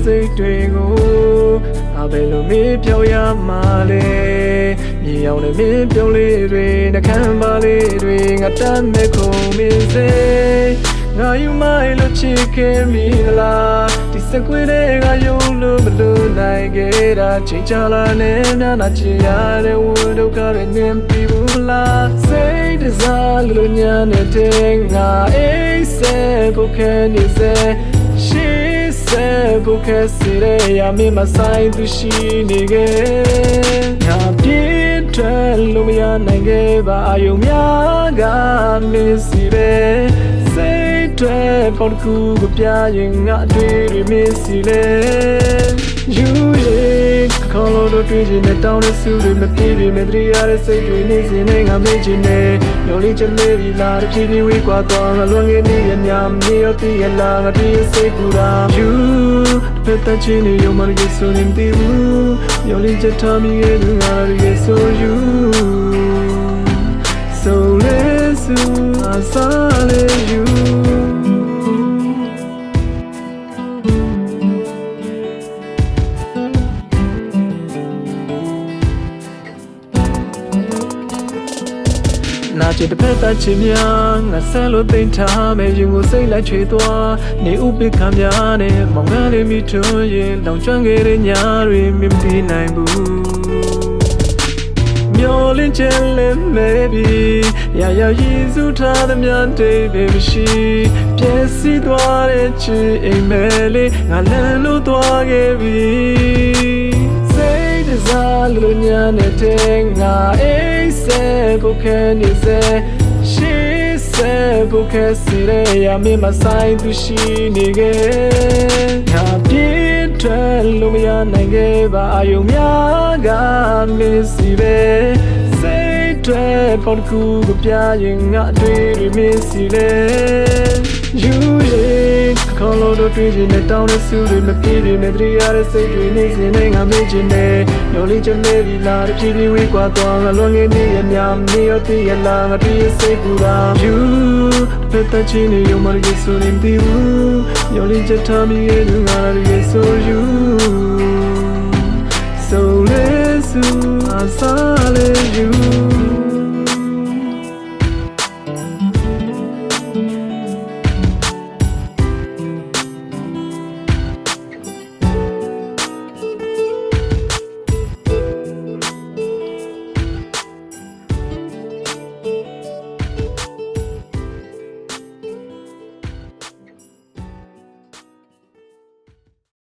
စိတ်တွေကိုအဘယ်လိုမေးပြောရမှာလဲမြေအောင်နဲ့မင်းပြုံးလေးတွေနှကမ်းပါလေးတွေငါတမ်းမဲ့ခုံမင်းစေငါယူမိုင်းလို့ချစ်ခဲ့မိလားဒီစကွေးတွေကယုံလို့မလို့နိုင်ခဲ့တာချိန်ချလာနဲ့များနာချင်ရတဲ့ဝတ်ဒုက္ခတွေနင်းပြီးဘူးလားစိတ်တစားလို့ညာနေတဲ့ငါအိတ်ဖို့ခဲနေစေရှိစေဖို့ခဲစီရရမင်းမဆိုင်သူရှိနေခဲ့ငါပြည့်တယ်လို့မရနိုင်ခဲ့ပါအယုံများကမင်းစီပဲစိတ်တွေပေါ်ကူကိုပြရင်ငါတွေမင်းစီလေယူရဲ့ခေါ်လို့တွေ့ချင်တဲ့တောင်းတဲ့စုတွေမပြေပြီမတရီရတဲ့စိတ်တွေနေစင်နေငါမေ့ချင်နေညိုလေးချလေးဒီလာတဖြည်းဖြည်းဝေးကွာသွားငါလွန်ခဲ့နေရညာမေရောတည်ရလာငါတည်းစိတ်ပူတာယူတစ်ဖက်ချင်းနေရုံမှလည်းဆိုနေတယ်ဘူးညိုလေးချထားမိရဲ့ငါရဲ့ဆိုယူ So let's do a solid youနာချစ်တစ်ဖက်သားချစ်များငါဆန်းလို့သိမ့်ထားမယ်ရင်ကိုစိတ်လိုက်ချွေသွားနေဥပိ္ပခများနဲ့မောင်ငန်းလေးမိထွန်းရင်လောင်ကျွမ်းခဲ့တဲ့ညတွေမမြင်နိုင်ဘူးမျောလင်းချင်လည်းမဲပြီးရရရည်စုထားသမျှတိတ်ပဲမရှိပြည့်စည်သွားတဲ့ချစ်အိမ်မဲလေးငါလန့်လို့သွားခဲ့ပြီစိတ်တစားလို့ညာနေတဲ့ငါအိတ်စေဖို့ခဲနေစေရှိစေဖို့ခဲစီရရမင်းမဆိုင်သူရှိနေခဲ့ငါပြည့်တယ်လို့မရနိုင်ခဲ့ပါအယုံများကမင်းစီပဲစိတ်တွေပေါ်ကူကိုပြရင်ငါတွေမင်းစီလေယူရဲ့ခေါ်လို့တွေ့ချင်တဲ့တောင်းတဲ့စုတွေမပြေပြီမတရီရတဲ့စိတ်တွေနေစင်နေငါမေ့ချင်တယ်ညိုလေးချလေးဒီလာတဖြည်းဖြည်းဝေးကွာသွားငါလွန်ခဲ့နေရညာမေရောတည်ရလာငါတည်းစိတ်ပူတာယူတစ်ဖက်ချင်းနေရုံမှလည်းဆိုနေတယ်ဘူးညိုလေးချထားမိရဲ့ငါရဲ့ဆိုယူSo let's do a